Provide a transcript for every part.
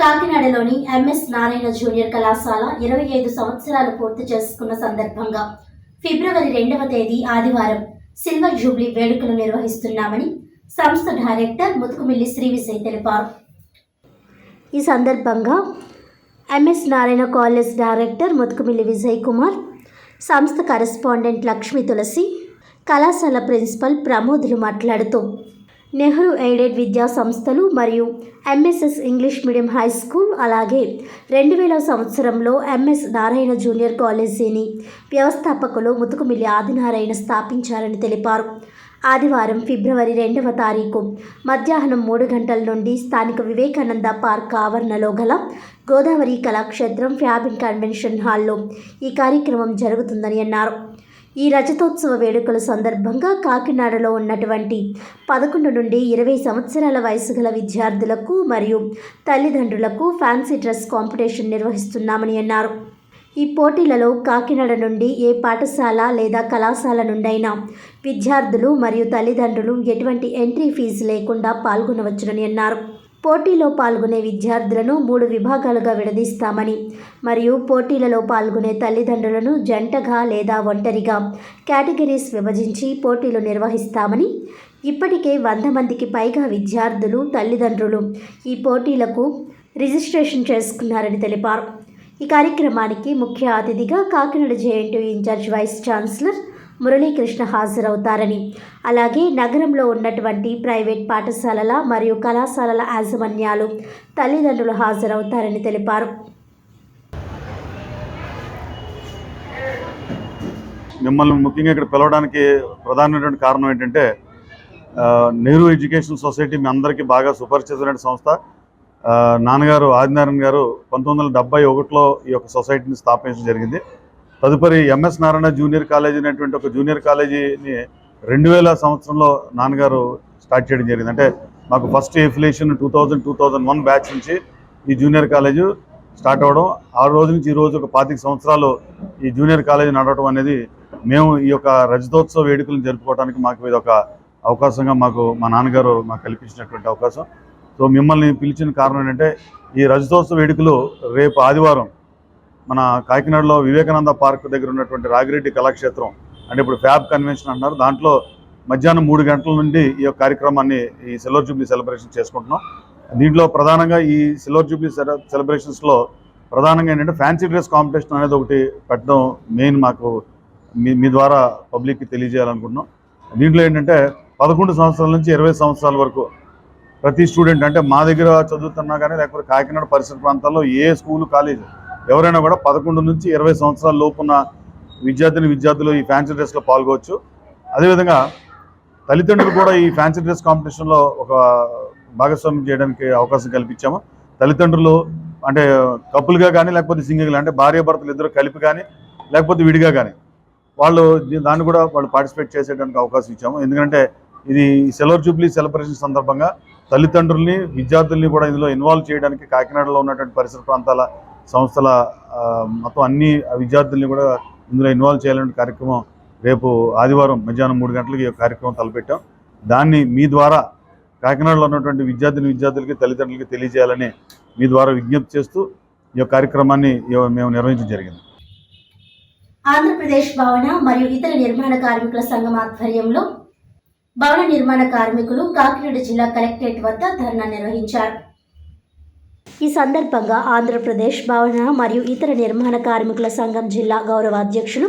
కాకినాడలోని MS Narayana junior కళాశాల 25 సంవత్సరాలు పూర్తి చేసుకున్న సందర్భంగా ఫిబ్రవరి 2వ తేదీ ఆదివారం సిల్వర్ జూబ్లీ వేడుకలు నిర్వహిస్తున్నామని సంస్థ డైరెక్టర్ ముతుకుమిల్లి శ్రీ విజయ్ తెలిపారు. ఈ సందర్భంగా MS Narayana college director Muthukumilli Vijay Kumar, సంస్థ కరెస్పాండెంట్ లక్ష్మీ తులసి, కళాశాల ప్రిన్సిపల్ ప్రమోదులు మాట్లాడుతూ నెహ్రూ ఎయిడెడ్ విద్యా సంస్థలు మరియు MSS English medium high school అలాగే 2000 సంవత్సరంలో ఎంఎస్ నారాయణ జూనియర్ కాలేజీని వ్యవస్థాపకులు ముతుకుమిల్లి ఆదినారాయణ స్థాపించారని తెలిపారు. ఆదివారం ఫిబ్రవరి 2వ తారీఖు మధ్యాహ్నం 3 గంటల నుండి స్థానిక వివేకానంద పార్క్ ఆవరణలో గల గోదావరి కళాక్షేత్రం ఫ్యాబిన్ కన్వెన్షన్ హాల్లో ఈ కార్యక్రమం జరుగుతుందని అన్నారు. ఈ రజతోత్సవ వేడుకల సందర్భంగా కాకినాడలో ఉన్నటువంటి 11 నుండి 20 సంవత్సరాల వయసు గల విద్యార్థులకు మరియు తల్లిదండ్రులకు ఫ్యాన్సీ డ్రెస్ కాంపిటీషన్ నిర్వహిస్తున్నామని అన్నారు. ఈ పోటీలలో కాకినాడ నుండి ఏ పాఠశాల లేదా కళాశాల నుండైనా విద్యార్థులు మరియు తల్లిదండ్రులు ఎటువంటి ఎంట్రీ ఫీజు లేకుండా పాల్గొనవచ్చునని అన్నారు. పోటీలో పాల్గొనే విద్యార్థులను 3 విభాగాలుగా విడదీస్తామని మరియు పోటీలలో పాల్గొనే తల్లిదండ్రులను జంటగా లేదా ఒంటరిగా కేటగిరీస్ విభజించి పోటీలు నిర్వహిస్తామని, ఇప్పటికే 100 మందికి పైగా విద్యార్థులు తల్లిదండ్రులు ఈ పోటీలకు రిజిస్ట్రేషన్ చేసుకున్నారని తెలిపారు. ఈ కార్యక్రమానికి ముఖ్య అతిథిగా Kakinada JNTU in charge vice chancellor Muralikrishna హాజరవుతారని, అలాగే నగరంలో ఉన్నటువంటి ప్రైవేట్ పాఠశాలల మరియు కళాశాలల యాజమాన్యాలు తల్లిదండ్రులు హాజరవుతారని తెలిపారు. మిమ్మల్ని ముఖ్యంగా ఇక్కడ పిలవడానికి ప్రధానమైనటువంటి కారణం ఏంటంటే, నెహ్రూ ఎడ్యుకేషన్ సొసైటీ మీ అందరికీ బాగా సుపరిచితమైన సంస్థ. నాన్నగారు ఆదినారాయణ గారు 1971లో ఈ యొక్క సొసైటీని స్థాపించడం జరిగింది. తదుపరి ఎంఎస్ నారాయణ జూనియర్ కాలేజీ అనేటువంటి ఒక జూనియర్ కాలేజీని 2000 సంవత్సరంలో నాన్నగారు స్టార్ట్ చేయడం జరిగింది. అంటే మాకు ఫస్ట్ ఎఫిలియేషన్ 2001 బ్యాచ్ నుంచి ఈ జూనియర్ కాలేజీ స్టార్ట్ అవ్వడం, ఆ రోజు నుంచి ఈ రోజు ఒక 25 సంవత్సరాలు ఈ జూనియర్ కాలేజీ నడవడం అనేది మేము ఈ యొక్క రజతోత్సవ వేడుకలను జరుపుకోవడానికి మాకు ఇది ఒక అవకాశంగా మా నాన్నగారు మాకు కల్పించినటువంటి అవకాశం. సో మిమ్మల్ని పిలిచిన కారణం ఏంటంటే, ఈ రజతోత్సవ వేడుకలు రేపు ఆదివారం మన కాకినాడలో వివేకానంద పార్క్ దగ్గర ఉన్నటువంటి రాగిరెడ్డి కళాక్షేత్రం, అంటే ఇప్పుడు ఫ్యాబ్ కన్వెన్షన్ అంటున్నారు, దాంట్లో మధ్యాహ్నం 3 గంటల నుండి ఈ యొక్క కార్యక్రమాన్ని ఈ సిల్వర్ జూబ్లీ సెలబ్రేషన్ చేసుకుంటున్నాం. దీంట్లో ప్రధానంగా ఈ సిల్వర్ జూబ్లీ సెలబ్రేషన్స్లో ప్రధానంగా ఏంటంటే ఫ్యాన్సీ డ్రెస్ కాంపిటీషన్ అనేది ఒకటి పెట్టడం మెయిన్ మాకు మీ ద్వారా పబ్లిక్కి తెలియజేయాలనుకుంటున్నాం. దీంట్లో ఏంటంటే 11 సంవత్సరాల నుంచి 20 సంవత్సరాల వరకు ప్రతి స్టూడెంట్, అంటే మా దగ్గర చదువుతున్నా కానీ లేకపోతే కాకినాడ పరిసర ప్రాంతాల్లో ఏ స్కూలు కాలేజీ ఎవరైనా కూడా 11 నుంచి 20 సంవత్సరాల లోపున్న విద్యార్థులు ఈ ఫ్యాన్సీ డ్రెస్లో పాల్గొవచ్చు. అదేవిధంగా తల్లిదండ్రులు కూడా ఈ ఫ్యాన్సీ డ్రెస్ కాంపిటీషన్లో ఒక భాగస్వామ్యం చేయడానికి అవకాశం కల్పించాము. తల్లిదండ్రులు అంటే కపుల్గా కానీ లేకపోతే సింగిల్గా, అంటే భార్యాభర్తలు ఇద్దరు కలిపి కానీ లేకపోతే విడిగా కానీ దాన్ని కూడా పార్టిసిపేట్ చేసేయడానికి అవకాశం ఇచ్చాము. ఎందుకంటే ఇది సిల్వర్ జూబ్లీ సెలబ్రేషన్ సందర్భంగా తల్లిదండ్రుల్ని విద్యార్థుల్ని కూడా ఇందులో ఇన్వాల్వ్ చేయడానికి కాకినాడలో ఉన్నటువంటి పరిసర ప్రాంతాల సంస్థల మొత్తం అన్ని విద్యార్థుల్ని కూడా ఇందులో ఇన్వాల్వ్ చేయాలనే కార్యక్రమం రేపు ఆదివారం మధ్యాహ్నం 3 గంటలకి ఈ కార్యక్రమం తలపెట్టాం. దాన్ని మీ ద్వారా కాకినాడలో ఉన్నటువంటి విద్యార్థులకి తల్లిదండ్రులకి తెలియజేయాలని మీ ద్వారా విజ్ఞప్తి చేస్తూ ఈ కార్యక్రమాన్ని మేము నిర్వహించడం జరిగింది. ఆంధ్రప్రదేశ్ భవన మరియు ఇతర నిర్మాణ కార్మికుల సంఘం ఆధ్వర్యంలో భవన నిర్మాణ కార్మికులు కాకినాడ జిల్లా కలెక్టరేట్ వద్ద ధర్నా నిర్వహించారు. ఈ సందర్భంగా ఆంధ్రప్రదేశ్ భవన మరియు ఇతర నిర్మాణ కార్మికుల సంఘం జిల్లా గౌరవ అధ్యక్షులు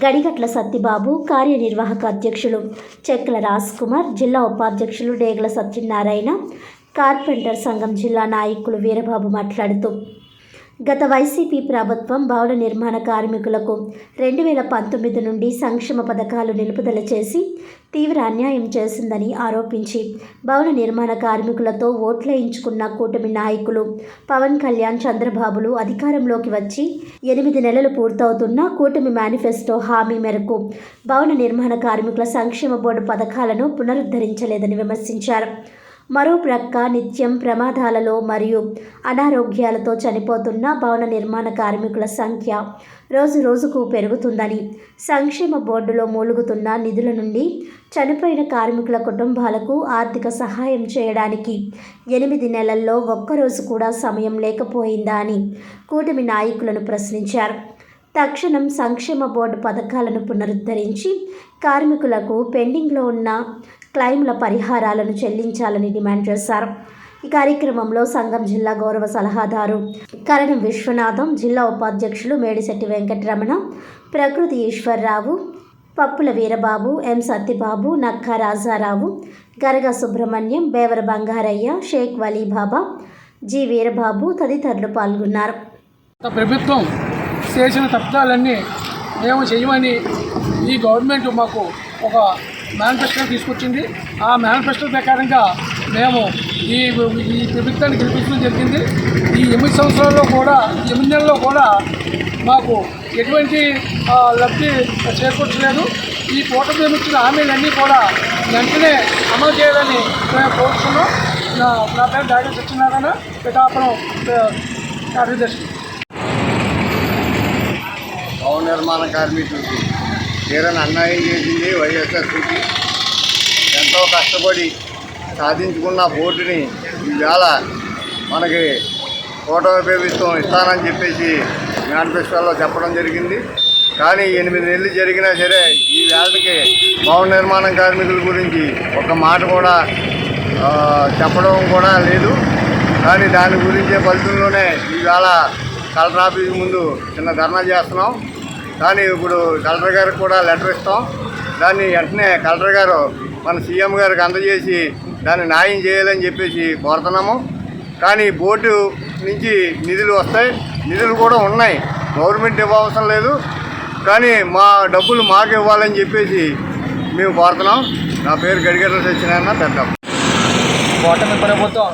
గడిగట్ల సత్యబాబు, కార్యనిర్వాహక అధ్యక్షులు చెక్కల రాజ్ కుమార్, జిల్లా ఉపాధ్యక్షులు డేగల సత్యనారాయణ, కార్పెంటర్ సంఘం జిల్లా నాయకులు వీరబాబు మాట్లాడుతూ, గత వైసీపీ ప్రభుత్వం భవన నిర్మాణ కార్మికులకు 2019 నుండి సంక్షేమ పథకాలు నిలుపుదల చేసి తీవ్ర అన్యాయం చేసిందని ఆరోపించి, భవన నిర్మాణ కార్మికులతో ఓట్లేయించుకున్న కూటమి నాయకులు పవన్ కళ్యాణ్, చంద్రబాబులు అధికారంలోకి వచ్చి 8 నెలలు పూర్తవుతున్న కూటమి మేనిఫెస్టో హామీ మేరకు భవన నిర్మాణ కార్మికుల సంక్షేమ బోర్డు పథకాలను పునరుద్ధరించలేదని విమర్శించారు. మరో ప్రక్క నిత్యం ప్రమాదాలలో మరియు అనారోగ్యాలతో చనిపోతున్న భవన నిర్మాణ కార్మికుల సంఖ్య రోజు రోజుకు పెరుగుతుందని, సంక్షేమ బోర్డులో మూలుగుతున్న నిధుల నుండి చనిపోయిన కార్మికుల కుటుంబాలకు ఆర్థిక సహాయం చేయడానికి 8 నెలల్లో ఒక్కరోజు కూడా సమయం లేకపోయిందా అని కూటమి నాయకులను ప్రశ్నించారు. తక్షణం సంక్షేమ బోర్డు పథకాలను పునరుద్ధరించి కార్మికులకు పెండింగ్లో ఉన్న క్లెయిమ్ల పరిహారాలను చెల్లించాలని డిమాండ్ చేశారు. ఈ కార్యక్రమంలో సంఘం జిల్లా గౌరవ సలహాదారు కరణం విశ్వనాథం, జిల్లా ఉపాధ్యక్షులు మేడిశెట్టి వెంకటరమణ, ప్రకృతి ఈశ్వర్రావు, పప్పుల వీరబాబు, ఎం సత్యబాబు, నక్కా రాజారావు, గరగ సుబ్రహ్మణ్యం, బేవర బంగారయ్య, షేక్ వలీబాబా, జి వీరబాబు తదితరులు పాల్గొన్నారు. ప్రభుత్వం చేసిన తప్పిదాలన్నీ మేము చేయమని ఈ గవర్నమెంట్ మాకు ఒక మేనిఫెస్టో తీసుకొచ్చింది. ఆ మేనిఫెస్టో ప్రకారంగా మేము ఈ ప్రభుత్వాన్ని గెలిపించడం జరిగింది. ఈ 8 సంవత్సరాల్లో కూడా 8 నెలల్లో కూడా మాకు ఎటువంటి లబ్ధి చేకూర్చలేదు. ఈ కూటమి ఇచ్చిన హామీలన్నీ కూడా వెంటనే అమలు చేయాలని మేము కోరుతున్నాం. నా పేరు డాక్టర్ సత్యనారాయణ, పిఠాపురం కార్యదర్శి. భవన నిర్మాణ కార్మికులకి తీరని అన్యాయం చేసింది వైఎస్ఆర్సీపీ. ఎంతో కష్టపడి సాధించుకున్న బోర్డుని ఈవేళ మనకి కూటమి ప్రభుత్వం ఇస్తానని చెప్పేసి మేనిఫెస్టోలో చెప్పడం జరిగింది. కానీ 8 నెలలు జరిగినా సరే ఈ వేళకి భవన నిర్మాణ కార్మికుల గురించి ఒక మాట కూడా చెప్పడం కూడా లేదు. కానీ దాని గురించే ఫలితంలోనే ఈవేళ కలెక్టర్ ఆఫీస్ ముందు చిన్న ధర్నా చేస్తున్నాం. కానీ ఇప్పుడు కలెక్టర్ గారికి కూడా లెటర్ ఇస్తాం. దాన్ని వెంటనే కలెక్టర్ గారు మన సీఎం గారికి అందజేసి దాన్ని న్యాయం చేయాలని చెప్పేసి కోరుతున్నాము. కానీ బోర్డు నుంచి నిధులు వస్తాయి, నిధులు కూడా ఉన్నాయి, గవర్నమెంట్ ఇవ్వవసరం లేదు. కానీ మా డబ్బులు మాకు ఇవ్వాలని చెప్పేసి మేము కోరుతున్నాం. నా పేరు గడిగట్ల సత్యనారాయణ, పెద్ద. కూటమి ప్రభుత్వం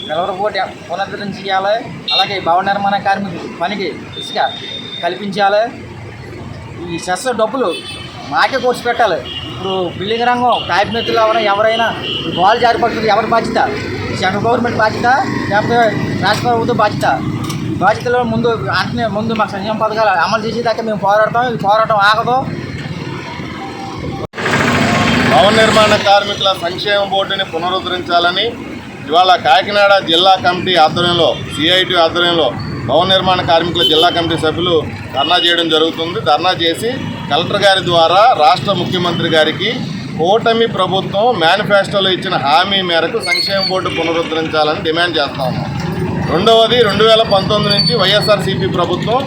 నిలవర బోర్డు పునరుద్ధరించాలి. అలాగే భవన నిర్మాణ కార్మికులు పనికి ఇసుక కల్పించాలి. ఈ సెస్ డబ్బులు మాకే కూర్చి పెట్టాలి. ఇప్పుడు బిల్డింగ్ రంగం క్యాబినెట్లు ఎవరైనా గోల్ జారిపడుతుంది, ఎవరి బాధ్యత? సెంట్రల్ గవర్నమెంట్ బాధ్యత లేకపోతే రాష్ట్ర ప్రభుత్వం బాధ్యత? ఈ బాధ్యతలో ముందు మాకు సంక్షేమ పథకాలు అమలు చేసేదాకా మేము పోరాడతాం. ఈ పోరాటం ఆగదు. భవన నిర్మాణ కార్మికుల సంక్షేమ బోర్డుని పునరుద్ధరించాలని ఇవాళ కాకినాడ జిల్లా కమిటీ ఆధ్వర్యంలో, సిఐటి ఆధ్వర్యంలో భవన నిర్మాణ కార్మికుల జిల్లా కమిటీ సభ్యులు ధర్నా చేయడం జరుగుతుంది. ధర్నా చేసి కలెక్టర్ గారి ద్వారా రాష్ట్ర ముఖ్యమంత్రి గారికి కూటమి ప్రభుత్వం మేనిఫెస్టోలో ఇచ్చిన హామీ మేరకు సంక్షేమ బోర్డు పునరుద్ధరించాలని డిమాండ్ చేస్తా ఉన్నాం. రెండవది 2019 నుంచి వైఎస్ఆర్సీపీ ప్రభుత్వం,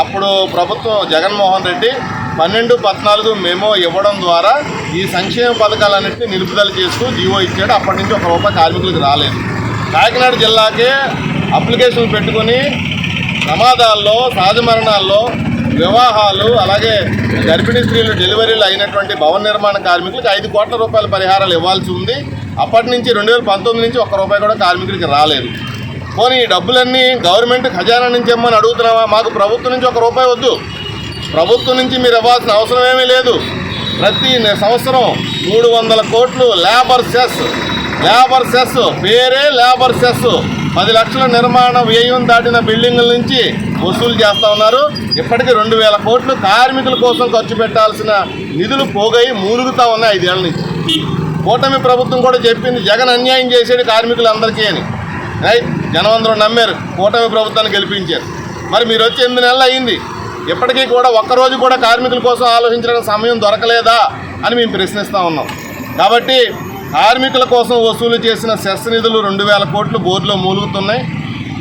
అప్పుడు ప్రభుత్వం జగన్మోహన్ రెడ్డి 12-14 మెమో ఇవ్వడం ద్వారా ఈ సంక్షేమ పథకాలన్నింటినీ నిలుపుదల చేస్తూ జీవో ఇచ్చాడు. అప్పటి నుంచి ₹1 కార్మికులకు రాలేదు. కాకినాడ జిల్లాకే అప్లికేషన్లు పెట్టుకుని ప్రమాదాల్లో, సహజ మరణాల్లో, వివాహాలు, అలాగే గర్భిణీ స్త్రీలు డెలివరీలు అయినటువంటి భవన నిర్మాణ కార్మికులకు ₹5 కోట్ల పరిహారాలు ఇవ్వాల్సి ఉంది. అప్పటి నుంచి 2019 నుంచి ₹1 కూడా కార్మికులకి రాలేదు. పోనీ ఈ డబ్బులన్నీ గవర్నమెంట్ ఖజానా నుంచి ఇవ్వమని అడుగుతున్నావా? మాకు ప్రభుత్వం నుంచి ₹1 వద్దు. ప్రభుత్వం నుంచి మీరు ఇవ్వాల్సిన అవసరం ఏమీ లేదు. ప్రతి సంవత్సరం 300 కోట్లు లేబర్ సెస్ పేరే లేబర్ సెస్ 10 లక్షల నిర్మాణ వ్యయం దాటిన బిల్డింగుల నుంచి వసూలు చేస్తూ ఉన్నారు. ఇప్పటికీ 2000 కోట్లు కార్మికుల కోసం ఖర్చు పెట్టాల్సిన నిధులు పోగయి మూలుగుతూ ఉన్నాయి 5 ఏళ్ళ నుంచి. కూటమి ప్రభుత్వం కూడా చెప్పింది జగన్ అన్యాయం చేసేది కార్మికులందరికీ అని. రైట్, జనం అందరూ నమ్మారు, కూటమి ప్రభుత్వాన్ని గెలిపించారు. మరి మీరు వచ్చి 8 నెలలు అయ్యింది, ఇప్పటికీ కూడా ఒక్కరోజు కూడా కార్మికుల కోసం ఆలోచించడానికి సమయం దొరకలేదా అని మేము ప్రశ్నిస్తూ ఉన్నాం. కాబట్టి కార్మికుల కోసం వసూలు చేసిన సెస్ నిధులు 2000 కోట్లు బోర్డులో మూలుగుతున్నాయి.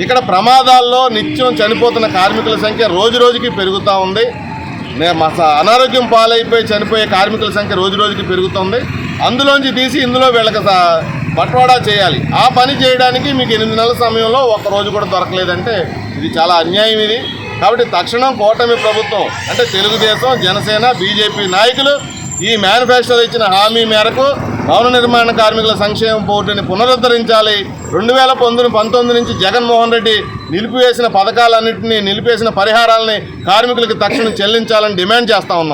ఇక్కడ ప్రమాదాల్లో నిత్యం చనిపోతున్న కార్మికుల సంఖ్య రోజు రోజుకి పెరుగుతూ ఉంది. అనారోగ్యం పాలైపోయి చనిపోయే కార్మికుల సంఖ్య రోజు రోజుకి పెరుగుతుంది. అందులోంచి తీసి ఇందులో వీళ్ళకి బట్వాడా చేయాలి. ఆ పని చేయడానికి మీకు 8 నెలల సమయంలో ఒక్కరోజు కూడా దొరకలేదంటే ఇది చాలా అన్యాయం. ఇది కాబట్టి తక్షణం కూటమి ప్రభుత్వం అంటే తెలుగుదేశం, జనసేన, బీజేపీ నాయకులు ఈ మేనిఫెస్టోలో ఇచ్చిన హామీ మేరకు భవన నిర్మాణ కార్మికుల సంక్షేమ బోర్డుని పునరుద్ధరించాలి. 2019 నుంచి జగన్మోహన్ రెడ్డి నిలిపివేసిన పథకాలన్నింటినీ, నిలిపేసిన పరిహారాలని కార్మికులకు తక్షణం చెల్లించాలని డిమాండ్ చేస్తూ ఉన్నాం.